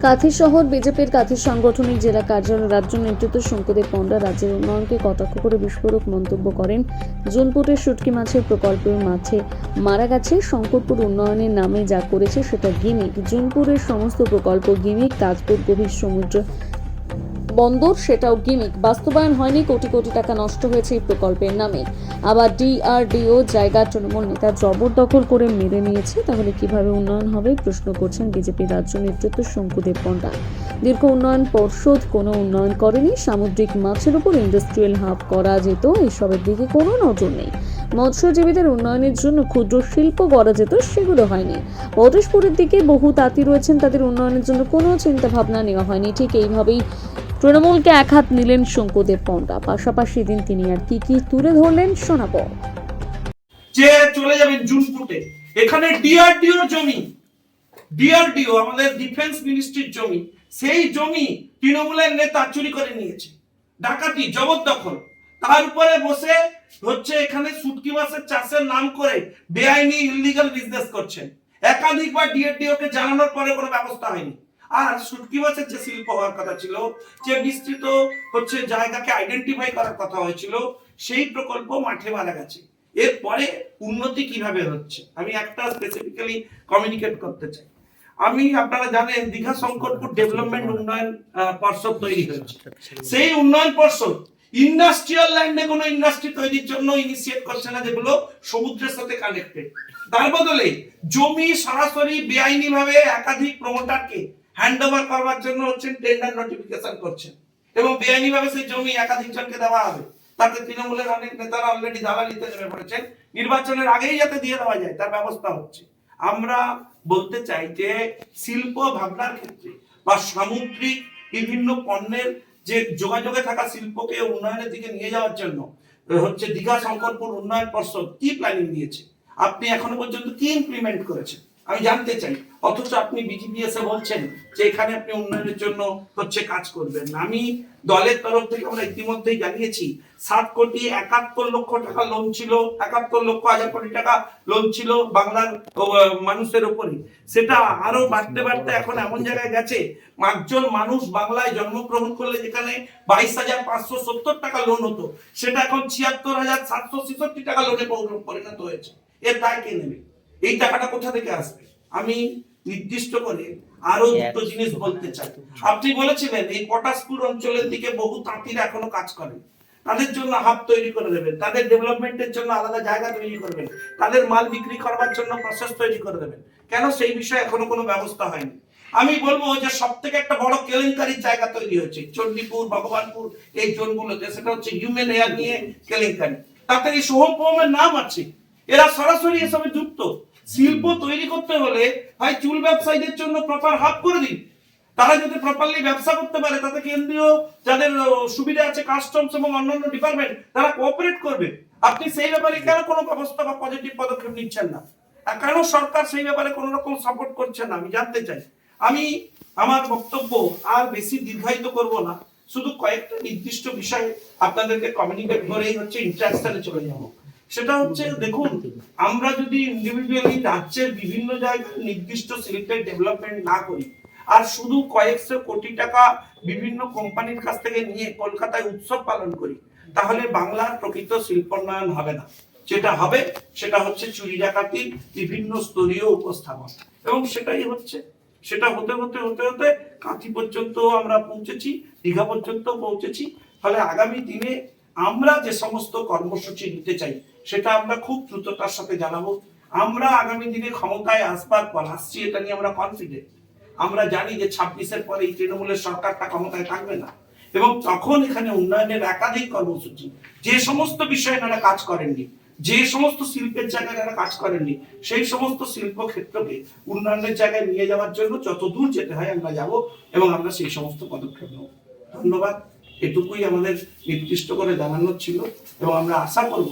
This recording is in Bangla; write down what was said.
কাঁথি শহর বিজেপির কাঁথি সাংগঠনিক জেলা কার্যালয় রাজ্য নেতৃত্ব শঙ্কুদেব পণ্ডা রাজ্যের উন্নয়নকে কটাক্ষ করে বিস্ফোরক মন্তব্য করেন। জুনপুরের শুটকি মাছের প্রকল্পের মাছে মারা গেছে, শঙ্করপুর উন্নয়নের নামে যা করেছে সেটা গিমিক। জুনপুরের সমস্ত প্রকল্প গিমিক, তাজপুর গভীর সমুদ্র বন্দর সেটাও গিমিক, বাস্তবায়ন হয়নি। কোটি কোটি টাকা নষ্ট হয়েছে এই প্রকল্পের নামে। আবার ডিআরডিও জায়গা তৃণমূল নেতা জবরদখল করে মেরে নিয়েছে, তাহলে কিভাবে উন্নয়ন হবে প্রশ্ন করছেন বিজেপি রাজ্য নেতৃত্ব শঙ্কুদেব পণ্ডা। দীর্ঘ উন্নয়ন পর্ষদ কোনো উন্নয়ন করেনি। সামুদ্রিক মাছের উপর ইন্ডাস্ট্রিয়াল হাব করা যেত, এসবের দিকে কোনো নজর নেই। মৎস্যজীবীদের উন্নয়নের জন্য ক্ষুদ্র শিল্প গড়া যেত, সেগুলো হয়নি। পটেশপুরের দিকে বহু তাঁতি রয়েছেন, তাদের উন্নয়নের জন্য কোনো চিন্তা ভাবনা নেওয়া হয়নি। ঠিক এইভাবেই তৃণমূলকে এক হাত নিলেন শঙ্কুদেব পণ্ডা। পাশাপাশি দিন তিনি আর কি কি তুলে ধরলেন শোনাবো। যে চলে যাবেন জুনপুটে, এখানে ডিআরডিওর জমি, ডিআরডিও আমাদের ডিফেন্স মিনিস্ট্রির জমি, সেই জমি তৃণমূলের নেতা চুরি করে নিয়েছে, ডাকাতি জবরদখল। তার উপরে বসে হচ্ছে এখানে শুটকি মাছের চাষের নাম করে বেআইনি ইললিগাল বিজনেস করছেন। একাধিকবার ডিআরডিও কে জানানোর পরে কোনো ব্যবস্থা হয়নি। আর শুটকি মাছের যে শিল্প হওয়ার কথা ছিল, যে বিস্তৃত হচ্ছে জায়গাকে আইডেন্টিফাই করার কথা হয়েছিল, সেই প্রকল্প মাঠে মারা গেছে। এরপরে উন্নতি কিভাবে হচ্ছে আমি একটা স্পেসিফিক্যালি কমিউনিকেট করতে চাই। আপনারা জানেন দীঘা শঙ্করপুর ডেভেলপমেন্ট উন্নয়ন পর্ষদ তৈরি হয়েছে। সেই উন্নয়ন পর্ষদ ইন্ডাস্ট্রিয়াল ল্যান্ডে কোনো ইন্ডাস্ট্রি তৈরির জন্য ইনিশিয়েট করছে না, যেগুলো সমুদ্রের সাথে কানেক্টেড। তার বদলে জমি সরাসরি বেআইনি ভাবে একাধিক প্রমোটারকে হ্যান্ড ওভার করবার জন্য হচ্ছে টেন্ডার নোটিফিকেশন করছেন, এবং বেআইনি ভাবে সেই জমি একাধিক জনকে দেওয়া হবে। তাতে তৃণমূলের অনেক নেতারা অলরেডি দালালিতে নেমে পড়েছেন, নির্বাচনের আগেই যাতে দিয়ে দেওয়া যায় তার ব্যবস্থা হচ্ছে। আমরা বলতে চাই যে শিল্প ভাবনার ক্ষেত্রে বা সামুদ্রিক বিভিন্ন পণ্যের যে যোগাযোগে থাকা শিল্পকে উন্নয়নের দিকে নিয়ে যাওয়ার জন্য হচ্ছে দীঘা শঙ্করপুর উন্নয়ন পর্ষদ কি প্ল্যানিং দিয়েছে, আপনি এখনো পর্যন্ত কি ইমপ্লিমেন্ট করেছেন আমি জানতে চাই। অথচ আপনি বিজেপি এসে বলছেন যে এখানে আপনি উন্নয়নের জন্য হচ্ছে কাজ করবেন। আমি দলের তরফ থেকে আমরা ইতিমধ্যেই জানিয়েছি 7,71,00,000 টাকা লোন ছিল, 71,00,000 কোটি টাকা লোন ছিল বাংলার মানুষের উপরে। সেটা আরো বাড়তে বাড়তে এখন এমন জায়গায় গেছে, একজন মানুষ বাংলায় জন্মগ্রহণ করলে যেখানে 22,570 টাকা লোন হতো, সেটা এখন 76,766 টাকা লোনে পরিণত হয়েছে। এর দায় কে নেবে? এই টাকাটা কোথা থেকে আসবে? আমি নির্দিষ্ট করে আরো দুটো জিনিস বলতে চাই। আপনি বলেছিলেন এই পটাশপুর অঞ্চলের দিকে বহু তাঁতিরা এখনো কাজ করেন, তাদের জন্য হাব তৈরি করে দেবেন, তাদের ডেভেলপমেন্টের জন্য আলাদা জায়গা তৈরি করবেন, তাদের মাল বিক্রি করবার জন্য প্রসেস তৈরি করে দেবেন। কেন সেই বিষয়ে এখনো কোনো ব্যবস্থা হয়নি? আমি বলবো যে সব থেকে একটা বড় কেলেঙ্কারির জায়গা তৈরি হয়েছে চণ্ডীপুর, ভগবানপুর এই জোনগুলোতে, সেটা হচ্ছে হিউম্যান এয়ার নিয়ে কেলেঙ্কারি। তাতে এই সোহম পোহমের নাম আছে, এরা সরাসরি এসবে যুক্ত। শিল্প তৈরি করতে হলে ভাই চুল ব্যবসায়ীদের জন্য প্রপার হাব করে দিন, তারা যদি প্রপারলি ব্যবসা করতে পারে তাতে কেন্দ্রীয় যাদের সুবিধা আছে কাস্টমস এবং অন্যান্য ডিপার্টমেন্ট তারা কোঅপারেট করবে। আপনি সেই ব্যাপারে কেন কোনো ব্যবস্থা বা পজিটিভ পদক্ষেপ নিচ্ছেন না? কেন সরকার সেই ব্যাপারে কোনো রকম সাপোর্ট করছে না আমি জানতে চাই। আমি আমার বক্তব্য আর বেশি দীর্ঘায়িত করব না, শুধু কয়েকটা নির্দিষ্ট বিষয় আপনাদেরকে কমিউনিকেট করেই হচ্ছে ইন্টারাকশনে চলে যাব। সেটা হচ্ছে দেখুন, আমরা যদি ইন্ডিভিজুয়ালি রাজ্যের বিভিন্ন জায়গায় নির্দিষ্ট শিল্পের ডেভেলপমেন্ট না করি আর শুধু কয়েকশো কোটি টাকা বিভিন্ন কোম্পানির কাছ থেকে নিয়ে কলকাতায় উৎসব পালন করি, তাহলে বাংলার প্রকৃত শিল্পোন্নয়ন হবে না। যেটা হবে সেটা হচ্ছে চুরি ডাকাতির বিভিন্ন স্তরীয় উপস্থাপন, এবং সেটাই হচ্ছে। সেটা হতে হতে হতে হতে কাঁথি পর্যন্ত আমরা পৌঁছেছি, দীঘা পর্যন্ত পৌঁছেছি। ফলে আগামী দিনে আমরা যে সমস্ত কর্মসূচি নিতে চাই সেটা আমরা খুব দ্রুততার সাথে জানাবো। আমরা আগামী দিনে ক্ষমতায় আসবার পর আসছি, এটা নিয়ে আমরা কনফিডেন্ট। আমরা জানি যে 26-এর পরে এই তৃণমূলের সরকারটা ক্ষমতায় থাকবে না, এবং তখন এখানে উন্নয়নের একাধিক কর্মসূচি, যে সমস্ত বিষয়ে এনারা কাজ করেননি, যে সমস্ত শিল্পের জায়গায় এনারা কাজ করেননি, সেই সমস্ত শিল্প ক্ষেত্রকে উন্নয়নের জায়গায় নিয়ে যাওয়ার জন্য যত দূর যেতে হয় আমরা যাব, এবং আমরা সেই সমস্ত পদক্ষেপ নেব। ধন্যবাদ, এটুকুই আমাদের নির্দিষ্ট করে জানানোর ছিল, এবং আমরা আশা করব